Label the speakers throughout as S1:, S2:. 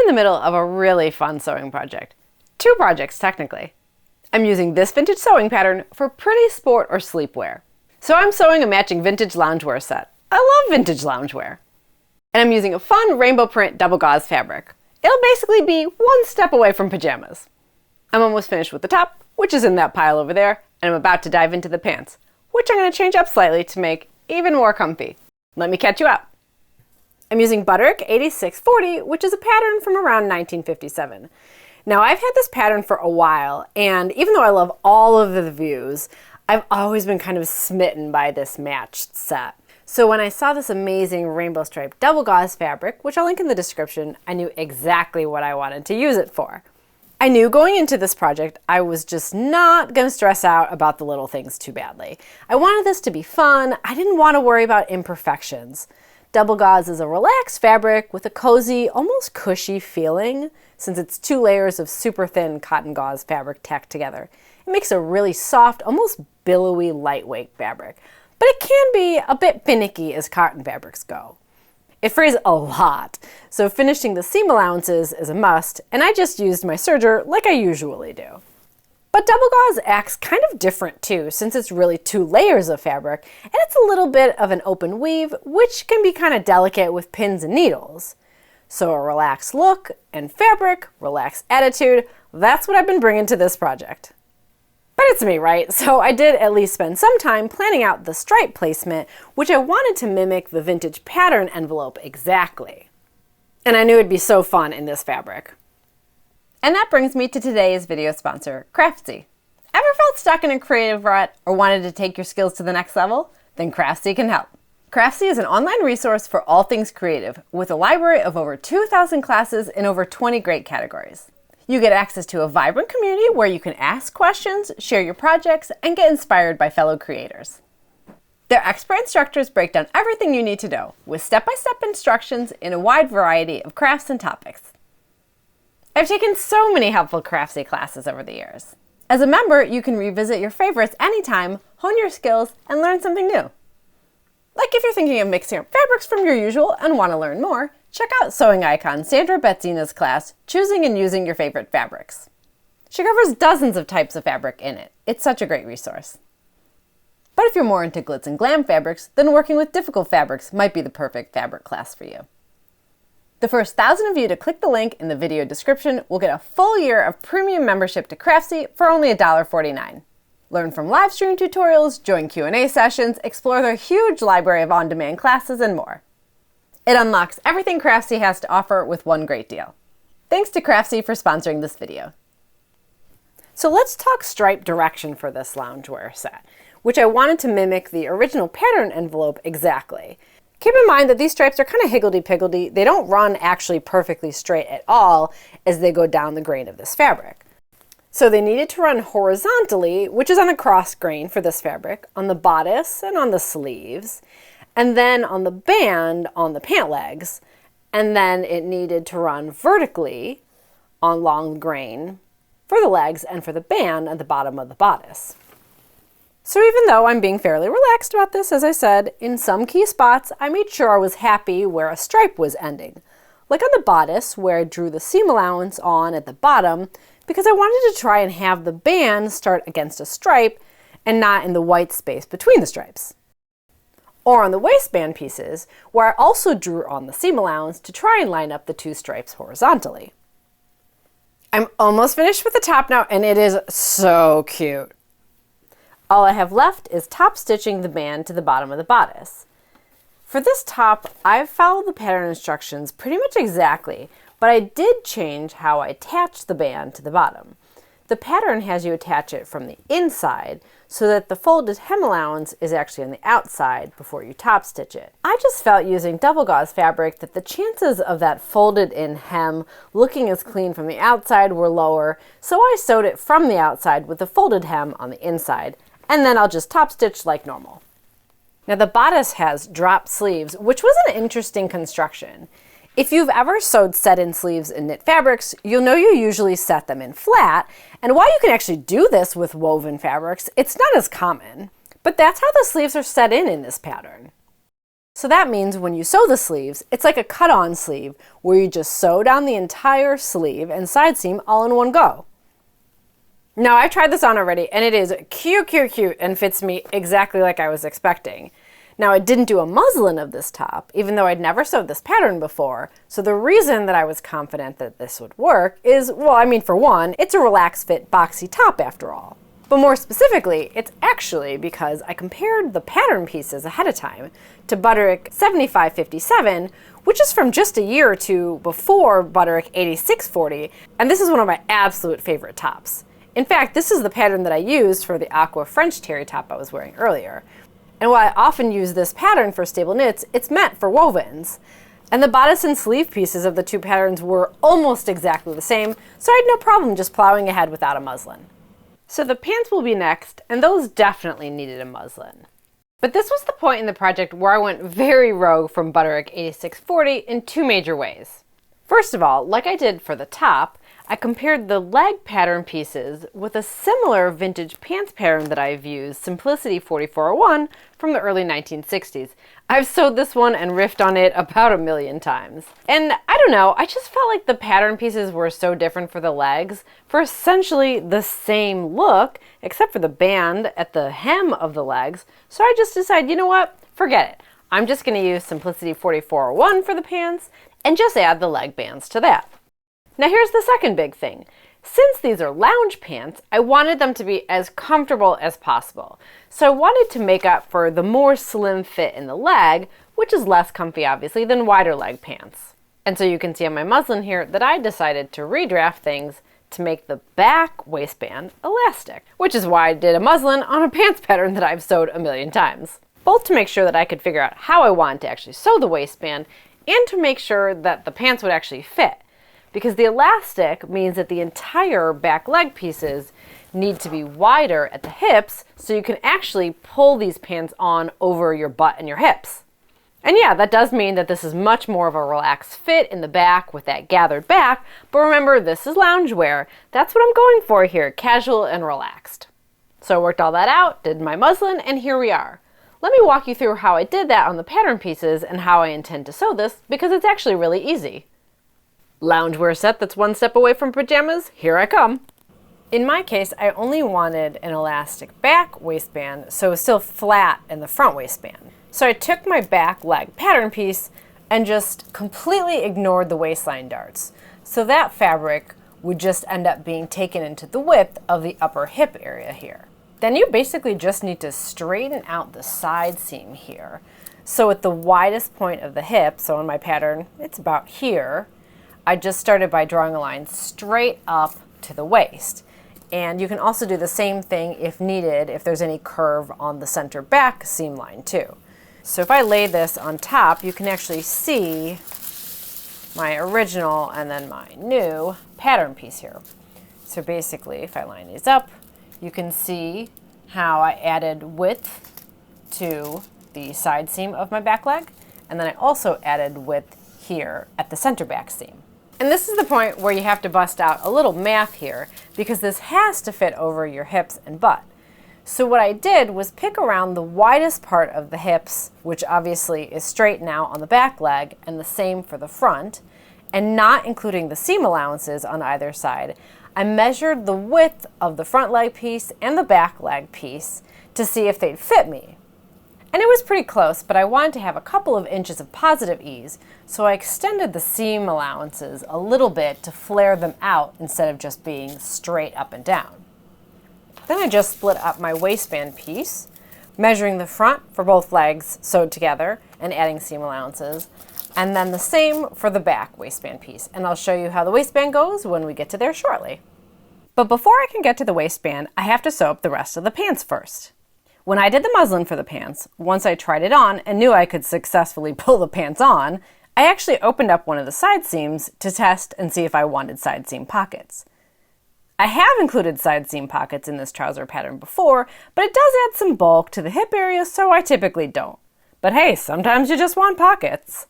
S1: in the middle of a really fun sewing project. Two projects, technically. I'm using this vintage sewing pattern for pretty sport or sleepwear. So I'm sewing a matching vintage loungewear set. I love vintage loungewear. And I'm using a fun rainbow print double gauze fabric. It'll basically be one step away from pajamas. I'm almost finished with the top, which is in that pile over there, and I'm about to dive into the pants, which I'm going to change up slightly to make even more comfy. Let me catch you up. I'm using Butterick 8640, which is a pattern from around 1957. Now, I've had this pattern for a while, and even though I love all of the views, I've always been kind of smitten by this matched set. So when I saw this amazing rainbow striped double gauze fabric, which I'll link in the description, I knew exactly what I wanted to use it for. I knew going into this project, I was just not going to stress out about the little things too badly. I wanted this to be fun. I didn't want to worry about imperfections. Double gauze is a relaxed fabric with a cozy, almost cushy feeling, since it's 2 layers of super thin cotton gauze fabric tacked together. It makes a really soft, almost billowy, lightweight fabric. But it can be a bit finicky as cotton fabrics go. It frays a lot, so finishing the seam allowances is a must, and I just used my serger like I usually do. But double gauze acts kind of different too, since it's really 2 layers of fabric, and it's a little bit of an open weave, which can be kind of delicate with pins and needles. So a relaxed look and fabric, relaxed attitude, that's what I've been bringing to this project. But it's me, right? So I did at least spend some time planning out the stripe placement, which I wanted to mimic the vintage pattern envelope exactly. And I knew it'd be so fun in this fabric. And that brings me to today's video sponsor, Craftsy. Ever felt stuck in a creative rut or wanted to take your skills to the next level? Then Craftsy can help. Craftsy is an online resource for all things creative, with a library of over 2,000 classes in over 20 great categories. You get access to a vibrant community where you can ask questions, share your projects, and get inspired by fellow creators. Their expert instructors break down everything you need to know, with step-by-step instructions in a wide variety of crafts and topics. I've taken so many helpful Craftsy classes over the years. As a member, you can revisit your favorites anytime, hone your skills, and learn something new. Like if you're thinking of mixing up fabrics from your usual and want to learn more, check out sewing icon Sandra Betzina's class, Choosing and Using Your Favorite Fabrics. She covers dozens of types of fabric in it. It's such a great resource. But if you're more into glitz and glam fabrics, then working with difficult fabrics might be the perfect fabric class for you. The first 1,000 of you to click the link in the video description will get a full year of premium membership to Craftsy for only $1.49. Learn from live stream tutorials, join Q&A sessions, explore their huge library of on-demand classes, and more. It unlocks everything Craftsy has to offer with one great deal. Thanks to Craftsy for sponsoring this video. So let's talk stripe direction for this loungewear set, which I wanted to mimic the original pattern envelope exactly. Keep in mind that these stripes are kind of higgledy-piggledy. They don't run actually perfectly straight at all as they go down the grain of this fabric. So they needed to run horizontally, which is on the cross grain for this fabric, on the bodice and on the sleeves, and then on the band on the pant legs, and then it needed to run vertically on long grain for the legs and for the band at the bottom of the bodice. So even though I'm being fairly relaxed about this, as I said, in some key spots I made sure I was happy where a stripe was ending. Like on the bodice, where I drew the seam allowance on at the bottom, because I wanted to try and have the band start against a stripe and not in the white space between the stripes. Or on the waistband pieces, where I also drew on the seam allowance to try and line up the 2 stripes horizontally. I'm almost finished with the top now, and it is so cute. All I have left is top stitching the band to the bottom of the bodice. For this top, I've followed the pattern instructions pretty much exactly, but I did change how I attach the band to the bottom. The pattern has you attach it from the inside so that the folded hem allowance is actually on the outside before you top stitch it. I just felt using double gauze fabric that the chances of that folded in hem looking as clean from the outside were lower, so I sewed it from the outside with the folded hem on the inside, and then I'll just top stitch like normal. Now the bodice has drop sleeves, which was an interesting construction. If you've ever sewed set-in sleeves in knit fabrics, you'll know you usually set them in flat, and while you can actually do this with woven fabrics, it's not as common. But that's how the sleeves are set in this pattern. So that means when you sew the sleeves, it's like a cut-on sleeve where you just sew down the entire sleeve and side seam all in one go. Now I've tried this on already and it is cute and fits me exactly like I was expecting. Now I didn't do a muslin of this top, even though I'd never sewed this pattern before, so the reason that I was confident that this would work is, well, I mean, for one, it's a relaxed fit boxy top after all. But more specifically, it's actually because I compared the pattern pieces ahead of time to Butterick 7557, which is from just a year or two before Butterick 8640, and this is one of my absolute favorite tops. In fact, this is the pattern that I used for the aqua French terry top I was wearing earlier. And while I often use this pattern for stable knits, it's meant for wovens. And the bodice and sleeve pieces of the two patterns were almost exactly the same, so I had no problem just plowing ahead without a muslin. So the pants will be next, and those definitely needed a muslin. But this was the point in the project where I went very rogue from Butterick 8640 in two major ways. First of all, like I did for the top, I compared the leg pattern pieces with a similar vintage pants pattern that I've used, Simplicity 4401, from the early 1960s. I've sewed this one and riffed on it about 1,000,000 times. And I don't know, I just felt like the pattern pieces were so different for the legs, for essentially the same look, except for the band at the hem of the legs. So I just decided, you know what, forget it. I'm just going to use Simplicity 4401 for the pants and just add the leg bands to that. Now here's the second big thing. Since these are lounge pants, I wanted them to be as comfortable as possible. So I wanted to make up for the more slim fit in the leg, which is less comfy obviously than wider leg pants. And so you can see on my muslin here that I decided to redraft things to make the back waistband elastic, which is why I did a muslin on a pants pattern that I've sewed 1,000,000 times. Both to make sure that I could figure out how I wanted to actually sew the waistband and to make sure that the pants would actually fit. Because the elastic means that the entire back leg pieces need to be wider at the hips so you can actually pull these pants on over your butt and your hips. And yeah, that does mean that this is much more of a relaxed fit in the back with that gathered back, but remember, this is loungewear. That's what I'm going for here, casual and relaxed. So I worked all that out, did my muslin, and here we are. Let me walk you through how I did that on the pattern pieces and how I intend to sew this, because it's actually really easy. Loungewear set that's one step away from pajamas, here I come. In my case, I only wanted an elastic back waistband, so it was still flat in the front waistband. So I took my back leg pattern piece and just completely ignored the waistline darts. So that fabric would just end up being taken into the width of the upper hip area here. Then you basically just need to straighten out the side seam here. So at the widest point of the hip, so in my pattern, it's about here, I just started by drawing a line straight up to the waist. And you can also do the same thing if needed, if there's any curve on the center back seam line too. So if I lay this on top, you can actually see my original and then my new pattern piece here. So basically, if I line these up, you can see how I added width to the side seam of my back leg, and then I also added width here at the center back seam. And this is the point where you have to bust out a little math here, because this has to fit over your hips and butt. So what I did was pick around the widest part of the hips, which obviously is straight now on the back leg, and the same for the front, and not including the seam allowances on either side. I measured the width of the front leg piece and the back leg piece to see if they'd fit me. And it was pretty close, but I wanted to have a couple of inches of positive ease, so I extended the seam allowances a little bit to flare them out instead of just being straight up and down. Then I just split up my waistband piece, measuring the front for both legs sewed together and adding seam allowances, and then the same for the back waistband piece. And I'll show you how the waistband goes when we get to there shortly. But before I can get to the waistband, I have to sew up the rest of the pants first. When I did the muslin for the pants, once I tried it on and knew I could successfully pull the pants on, I actually opened up one of the side seams to test and see if I wanted side seam pockets. I have included side seam pockets in this trouser pattern before, but it does add some bulk to the hip area, so I typically don't. But hey, sometimes you just want pockets.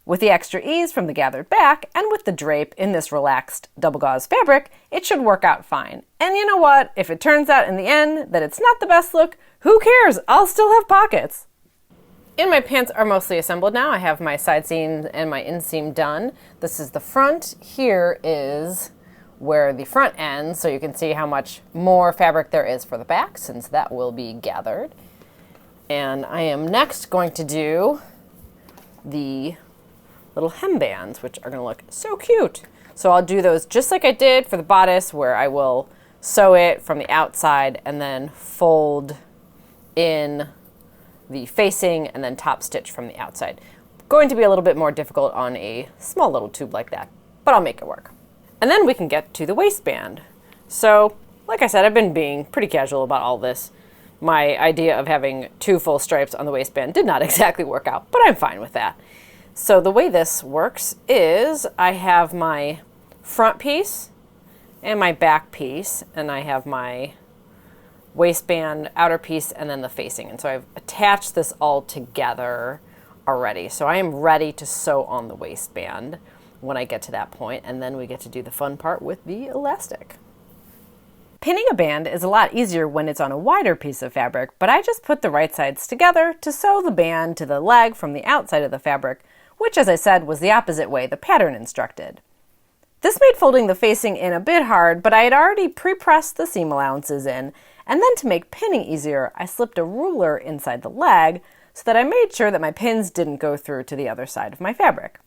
S1: With the extra ease from the gathered back and with the drape in this relaxed double gauze fabric, it should work out fine. And you know what? If it turns out in the end that it's not the best look, who cares? I'll still have pockets. And my pants are mostly assembled now. I have my side seam and my inseam done. This is the front. Here is where the front ends, so you can see how much more fabric there is for the back, since that will be gathered. And I am next going to do the little hembands, which are going to look so cute. So I'll do those just like I did for the bodice, where I will sew it from the outside and then fold in the facing and then top stitch from the outside. Going to be a little bit more difficult on a small little tube like that, but I'll make it work. And then we can get to the waistband. So, like I said, I've been being pretty casual about all this. My idea of having 2 full stripes on the waistband did not exactly work out, but I'm fine with that. So the way this works is I have my front piece and my back piece, and I have my waistband, outer piece, and then the facing. And so I've attached this all together already. So I am ready to sew on the waistband when I get to that point, and then we get to do the fun part with the elastic. Pinning a band is a lot easier when it's on a wider piece of fabric, but I just put the right sides together to sew the band to the leg from the outside of the fabric, which, as I said, was the opposite way the pattern instructed. This made folding the facing in a bit hard, but I had already pre-pressed the seam allowances in, and then to make pinning easier, I slipped a ruler inside the leg so that I made sure that my pins didn't go through to the other side of my fabric.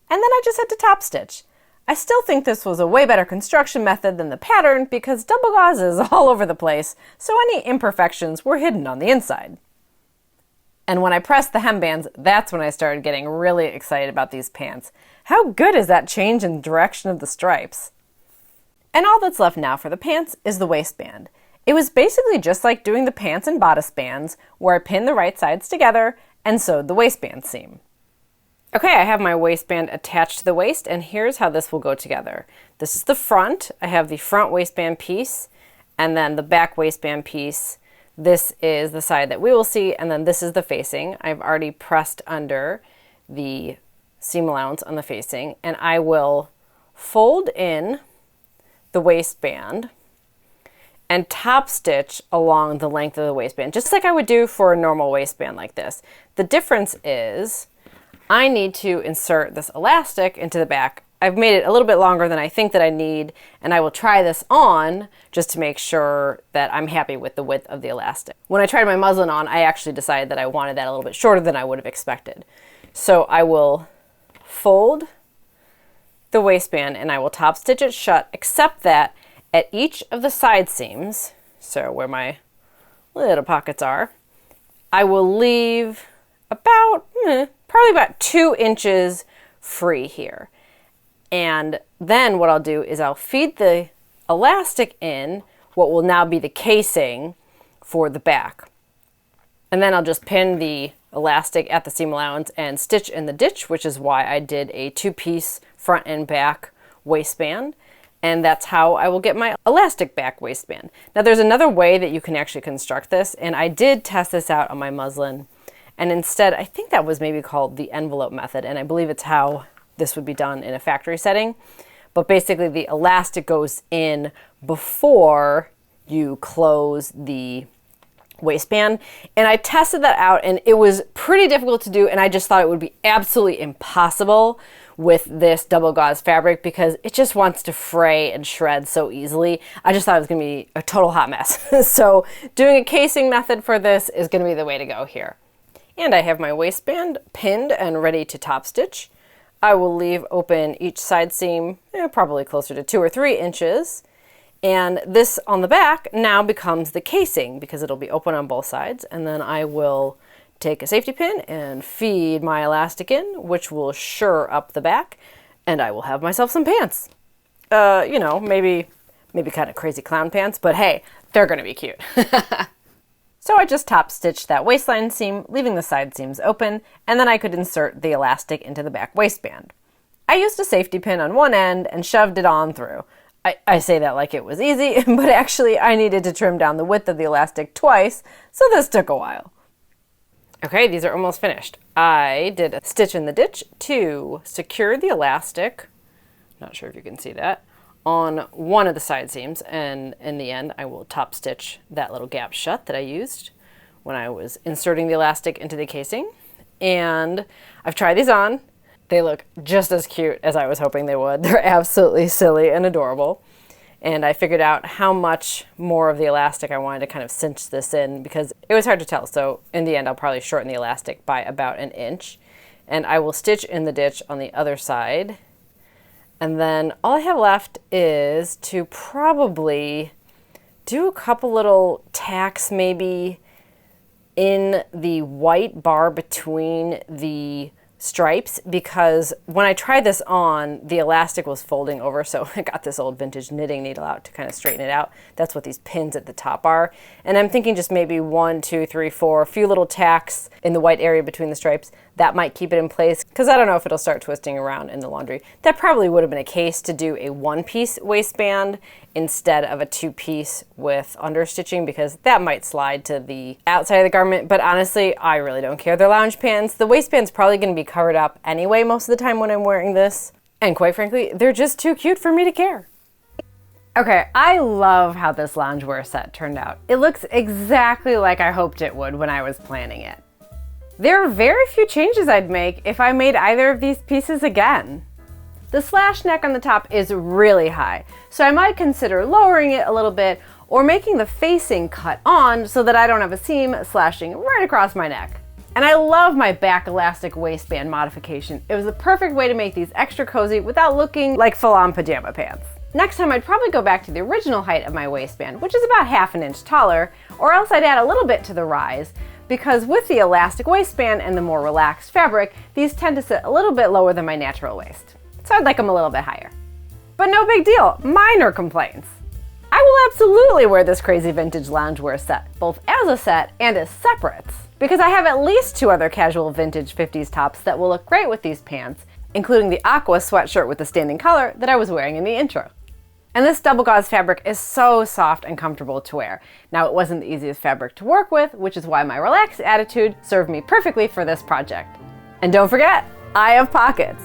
S1: And then I just had to top stitch. I still think this was a way better construction method than the pattern because double gauze is all over the place, so any imperfections were hidden on the inside. And when I pressed the hembands, that's when I started getting really excited about these pants. How good is that change in direction of the stripes? And all that's left now for the pants is the waistband. It was basically just like doing the pants and bodice bands, where I pinned the right sides together and sewed the waistband seam. Okay, I have my waistband attached to the waist, and here's how this will go together. This is the front. I have the front waistband piece, and then the back waistband piece. This is the side that we will see, and then this is the facing. I've already pressed under the seam allowance on the facing, and I will fold in the waistband and top stitch along the length of the waistband, just like I would do for a normal waistband like this. The difference is I need to insert this elastic into the back. I've made it a little bit longer than I think that I need, and I will try this on just to make sure that I'm happy with the width of the elastic. When I tried my muslin on, I actually decided that I wanted that a little bit shorter than I would have expected. So I will fold the waistband and I will top stitch it shut, except that at each of the side seams, so where my little pockets are, I will leave about, probably about 2 inches free here. And then what I'll do is I'll feed the elastic in what will now be the casing for the back. And then I'll just pin the elastic at the seam allowance and stitch in the ditch, which is why I did a 2-piece front and back waistband. And that's how I will get my elastic back waistband. Now there's another way that you can actually construct this, and I did test this out on my muslin. And instead, I think that was maybe called the envelope method, and I believe it's how this would be done in a factory setting. But basically the elastic goes in before you close the waistband. And I tested that out, and it was pretty difficult to do, and I just thought it would be absolutely impossible with this double gauze fabric because it just wants to fray and shred so easily. I just thought it was going to be a total hot mess. So doing a casing method for this is going to be the way to go here. And I have my waistband pinned and ready to top stitch. I will leave open each side seam, probably closer to 2 or 3 inches. And this on the back now becomes the casing because it'll be open on both sides. And then I will take a safety pin and feed my elastic in, which will sure up the back, and I will have myself some pants. Maybe kind of crazy clown pants, but hey, they're gonna be cute. So I just top stitched that waistline seam, leaving the side seams open, and then I could insert the elastic into the back waistband. I used a safety pin on one end and shoved it on through. I say that like it was easy, but actually I needed to trim down the width of the elastic twice, so this took a while. Okay, these are almost finished. I did a stitch in the ditch to secure the elastic, not sure if you can see that, on one of the side seams, and in the end I will top stitch that little gap shut that I used when I was inserting the elastic into the casing. And I've tried these on. They look just as cute as I was hoping they would. They're absolutely silly and adorable. And I figured out how much more of the elastic I wanted to kind of cinch this in because it was hard to tell. So in the end, I'll probably shorten the elastic by about 1 inch. And I will stitch in the ditch on the other side. And then all I have left is to probably do a couple little tacks maybe in the white bar between the stripes, because when I tried this on, the elastic was folding over, so I got this old vintage knitting needle out to kind of straighten it out. That's what these pins at the top are. And I'm thinking just maybe 1, 2, 3, 4, a few little tacks in the white area between the stripes. That might keep it in place, because I don't know if it'll start twisting around in the laundry. That probably would have been a case to do a 1-piece waistband instead of a 2-piece with understitching, because that might slide to the outside of the garment. But honestly, I really don't care. They're lounge pants. The waistband's probably going to be covered up anyway most of the time when I'm wearing this. And quite frankly, they're just too cute for me to care. Okay, I love how this loungewear set turned out. It looks exactly like I hoped it would when I was planning it. There are very few changes I'd make if I made either of these pieces again. The slash neck on the top is really high, so I might consider lowering it a little bit or making the facing cut on so that I don't have a seam slashing right across my neck. And I love my back elastic waistband modification. It was the perfect way to make these extra cozy without looking like full-on pajama pants. Next time I'd probably go back to the original height of my waistband, which is about 1/2 inch taller, or else I'd add a little bit to the rise, because with the elastic waistband and the more relaxed fabric, these tend to sit a little bit lower than my natural waist. So I'd like them a little bit higher. But no big deal, minor complaints. I will absolutely wear this crazy vintage loungewear set, both as a set and as separates, because I have at least 2 other casual vintage 50s tops that will look great with these pants, including the aqua sweatshirt with the standing collar that I was wearing in the intro. And this double gauze fabric is so soft and comfortable to wear. Now, it wasn't the easiest fabric to work with, which is why my relaxed attitude served me perfectly for this project. And don't forget, I have pockets.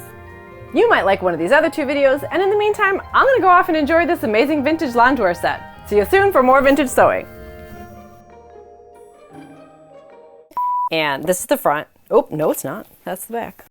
S1: You might like one of these other 2 videos, and in the meantime, I'm gonna go off and enjoy this amazing vintage loungewear set. See you soon for more vintage sewing. And this is the front. Oh, no it's not, that's the back.